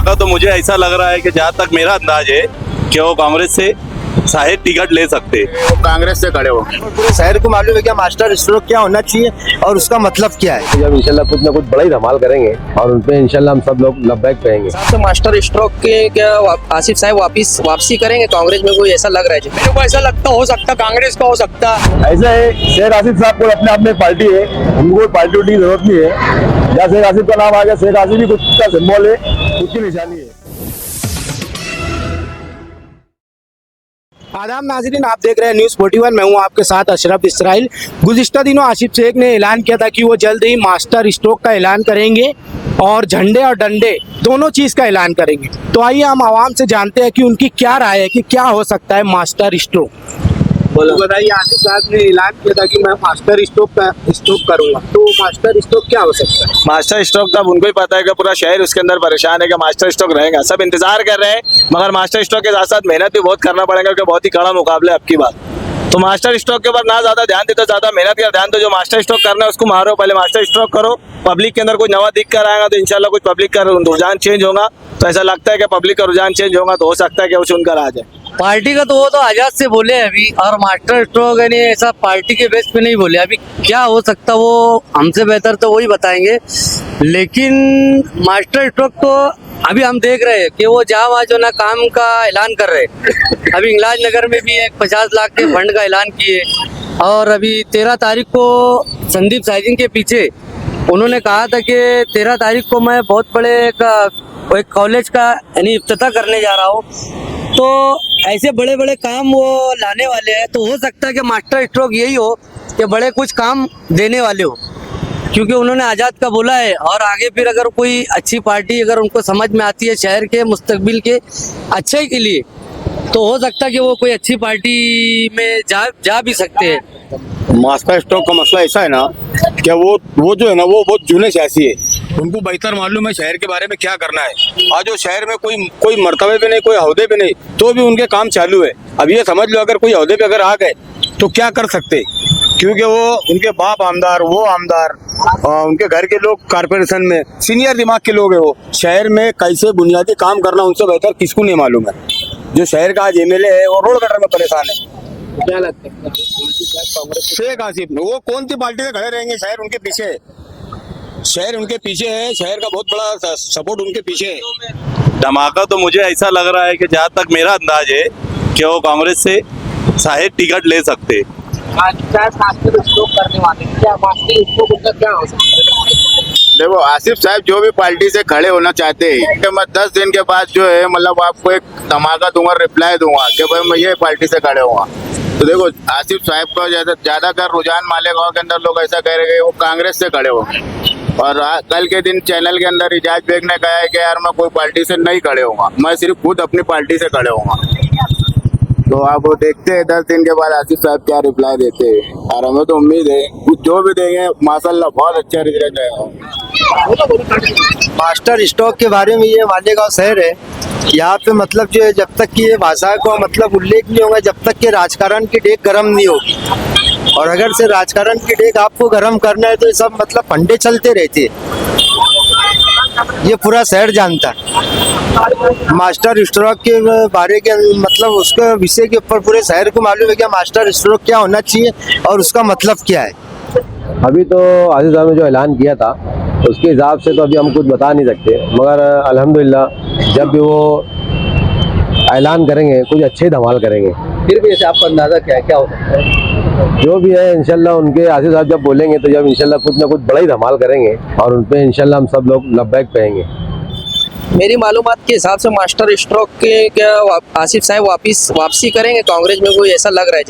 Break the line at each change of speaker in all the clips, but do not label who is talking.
धमाका तो मुझे ऐसा लग रहा है कि जहाँ तक मेरा अंदाज है कि वो कांग्रेस से शायद टिकट ले सकते।
वो कांग्रेस से खड़े हो।
पूरे शहर को मालूम है क्या मास्टर स्ट्रोक क्या होना चाहिए और उसका मतलब क्या है।
जब इंशाल्लाह कुछ ना कुछ बड़ा ही धमाल करेंगे और उनपे इंशाल्लाह हम सब लोग लब्बैक कहेंगे।
तो मास्टर स्ट्रोक के क्या आसिफ साहब वापसी करेंगे कांग्रेस में, कोई ऐसा लग रहा है।
मेरे को ऐसा लगता हो सकता कांग्रेस का हो सकता।
ऐसा है शेख आसिफ साहब को अपने आप में पार्टी है, उनको कोई पार्टी की जरूरत नहीं है। या शेख आसिफ का नाम आ गया, शेख आसिफ भी कुछ का सिंबल है, कुछ की निशानी है।
आदाब नाज़रीन, आप देख रहे हैं न्यूज़ 41। मैं हूं आपके साथ अशरफ इसराइल। गुज़िश्ता दिनों आसिफ शेख ने ऐलान किया था कि वो जल्द ही मास्टर स्ट्रोक का ऐलान करेंगे और झंडे और डंडे दोनों चीज़ का ऐलान करेंगे। तो आइए हम आवाम से जानते हैं कि उनकी क्या राय है कि क्या हो सकता है मास्टर स्ट्रोक। तो बताइए, आसिफ साहब ने ऐलान किया था कि मैं मास्टर स्ट्रोक करूंगा, तो मास्टर स्ट्रोक क्या हो सकता है।
मास्टर स्ट्रोक का उनको ही पता है कि पूरा शहर उसके अंदर परेशान है कि मास्टर स्ट्रोक रहेगा। सब इंतजार कर रहे हैं, मगर मास्टर स्ट्रोक के साथ साथ मेहनत भी बहुत करना पड़ेगा क्योंकि बहुत ही कड़ा मुकाबला है अब की बार। तो मास्टर स्ट्रोक के ऊपर ना ज्यादा ध्यान देते, ज्यादा मेहनत का ध्यान दो। जो मास्टर स्ट्रोक करना है उसको मारो, पहले मास्टर स्ट्रोक करो। पब्लिक के अंदर कोई नवा दिख कर आएगा तो इंशाल्लाह कुछ पब्लिक का रुझान चेंज होगा। तो ऐसा लगता है कि पब्लिक का रुझान चेंज होगा, तो हो सकता है कि वो चुनकर आ जाए।
पार्टी का तो वो तो आजाद से बोले अभी, और मास्टर स्ट्रोक यानी ऐसा पार्टी के बेस पे नहीं बोले। अभी क्या हो सकता वो हमसे बेहतर तो वही बताएंगे। लेकिन मास्टर स्ट्रोक तो अभी हम देख रहे हैं कि वो जहाँ जो ना काम का ऐलान कर रहे हैं। अभी इंगलाज नगर में भी एक 50 लाख के फंड का ऐलान किए, और अभी 13 तारीख को संदीप साइजिंग के पीछे उन्होंने कहा था कि 13 तारीख को मैं बहुत बड़े एक कॉलेज का यानी इफ्तिताह करने जा रहा हूँ। तो ऐसे बड़े बड़े काम वो लाने वाले हैं। तो हो सकता है कि मास्टर स्ट्रोक यही हो कि बड़े कुछ काम देने वाले हो, क्योंकि उन्होंने आज़ाद का बोला है। और आगे फिर अगर कोई अच्छी पार्टी अगर उनको समझ में आती है शहर के मुस्तकबिल के अच्छे के लिए, तो हो सकता है कि वो कोई अच्छी पार्टी में जा भी सकते हैं।
मास्टर स्ट्रोक का मसला ऐसा है ना कि वो जो है ना वो बहुत जूने सियासी है। उनको बेहतर मालूम है शहर के बारे में क्या करना है। आज जो शहर में कोई मर्तबे पे नहीं, कोई ओहदे पे नहीं, तो भी उनके काम चालू है। अब ये समझ लो अगर कोई ओहदे पे अगर आ गए तो क्या कर सकते, क्योंकि वो उनके बाप आमदार, वो आमदार, उनके घर के लोग कारपोरेशन में सीनियर दिमाग के लोग है। वो शहर में कैसे बुनियादी काम करना उनसे बेहतर किसको नहीं मालूम है। जो शहर का आज एमएलए है वो रोड कटर में परेशान है।
क्या लगता है
शेख आसिफ वो कौन सी पार्टी से खड़े रहेंगे? शहर उनके पीछे है, शहर उनके पीछे है, शहर का बहुत बड़ा सपोर्ट उनके पीछे है।
धमाका तो मुझे ऐसा लग रहा है कि जहाँ तक मेरा अंदाज है कि वो कांग्रेस से शायद टिकट ले सकते।
मास्टर स्ट्रोक करने वाले क्या मास्टर स्ट्रोक उनका क्या हो सकता है।
देखो आसिफ साहब जो भी पार्टी से खड़े होना चाहते हैं कि मैं 10 दिन के बाद जो है मतलब आपको एक धमाका दूंगा, रिप्लाई दूंगा कि भाई मैं ये पार्टी से खड़े हुआ। तो देखो आसिफ साहब का ज्यादातर रुझान मालेगांव के अंदर लोग ऐसा कह रहे हैं वो कांग्रेस से खड़े हो। और कल के दिन चैनल के अंदर इजाज बेग ने कहा है कि यार मैं कोई पार्टी से नहीं खड़े होऊंगा, मैं सिर्फ खुद अपनी पार्टी से खड़े होऊंगा। तो आप वो देखते हैं 10 दिन के बाद आसिफ साहब क्या रिप्लाई देते हैं। और हमें तो उम्मीद है कुछ जो भी देंगे माशाल्लाह बहुत अच्छा रिजल्ट आएगा।
मास्टर स्ट्रोक के बारे में, ये मालेगांव शहर है, यहाँ पे मतलब जो है जब तक कि ये भाषा को मतलब उल्लेख नहीं होगा, जब तक कि राजकारण की डेग गर्म नहीं होगी। और अगर से राजकारण की डेग आपको गर्म करना है तो ये सब मतलब फंडे चलते रहते हैं, ये पूरा शहर जानता है। मास्टर स्ट्रोक के बारे के मतलब उसके विषय के ऊपर पूरे शहर को मालूम है क्या मास्टर स्ट्रोक क्या होना चाहिए और उसका मतलब क्या है।
अभी तो आसिफ साहब ने जो ऐलान किया था उसके हिसाब से तो अभी हम कुछ बता नहीं सकते, मगर अल्हम्दुलिल्लाह जब भी वो ऐलान करेंगे कुछ अच्छे धमाल करेंगे।
फिर भी ऐसे आपका अंदाजा क्या हो सकता है।
जो भी है इंशाल्लाह उनके आसिफ साहब जब बोलेंगे तो जब इंशाल्लाह कुछ ना कुछ बड़ा ही धमाल करेंगे और उन पे इंशाल्लाह हम सब लोग लब्बैक कहेंगे।
मेरी मालूमात के हिसाब से मास्टर स्ट्रोक के क्या आसिफ साहब वापसी करेंगे कांग्रेस में, कोई ऐसा लग रहा है।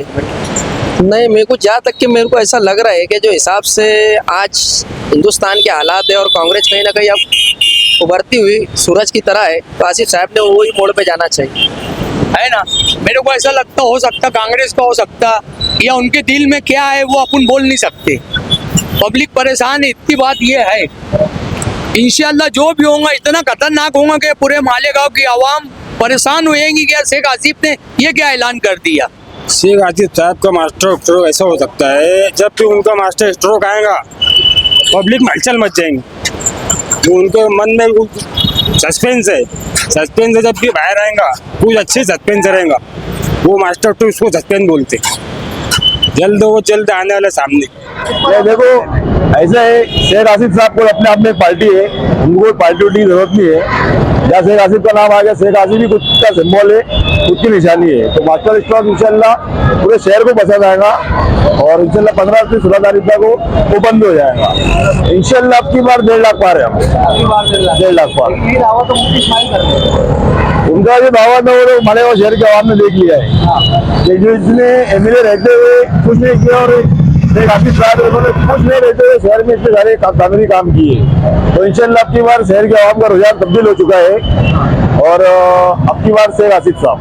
नहीं, मेरे को जहाँ तक कि मेरे को ऐसा लग रहा है कि जो हिसाब से आज हिंदुस्तान के हालात है और कांग्रेस कहीं ना कहीं अब उभरती हुई सूरज की तरह है, तो आसिफ साहब ने वही मोड़ पे जाना चाहिए,
है ना। मेरे को ऐसा लगता हो सकता कांग्रेस का हो सकता, या उनके दिल में क्या है वो अपन बोल नहीं सकते। पब्लिक परेशान है, इतनी बात ये है। इंशाल्लाह जो भी होगा इतना खतरनाक होगा कि पूरे मालेगांव की आवाम परेशान होएगी कि शेख आसिफ ने ये क्या ऐलान कर दिया।
शेख आसिफ साहब का मास्टर स्ट्रोक ऐसा हो सकता है, जब भी उनका मास्टर स्ट्रोक आएगा पब्लिक में हलचल मच जाएंगे। वो उनके मन में सस्पेंस है जब भी बाहर आएगा कुछ अच्छे सस्पेंस रहेगा वो मास्टर तो उसको सस्पेंस बोलते जल्द आने वाला सामने।
ये देखो ऐसा है शेख आसिफ साहब को अपने आप में एक पार्टी है उनको कोई पार्टी की जरूरत नहीं है जहाँ शेख आसिफ का नाम आ गया शेख आसिफ भी खुद का सिंबल है खुद की निशानी है तो मास्टर स्ट्रोक इंशाल्लाह पूरे शहर को पसंद आएगा और इंशाल्लाह 15 से 16 तारीख तक वो बंद हो जाएगा इंशाल्लाह अब की बार 1.5 लाख पार है हम 1.5 लाख पार उनका जो दावा था वो हमारे और शहर के आवाम ने देख लिया है कि जो इसने एमएलए रहते हुए कुछ नहीं किया और शेख आसिफ साहब उन्होंने कुछ नहीं रहते हुए शहर में इतने सारे कानूनी काम किए तो इंशाल्लाह अब की बार शहर के आवाम का रुझान तब्दील हो चुका है और अब की बार शेख आसिफ साहब।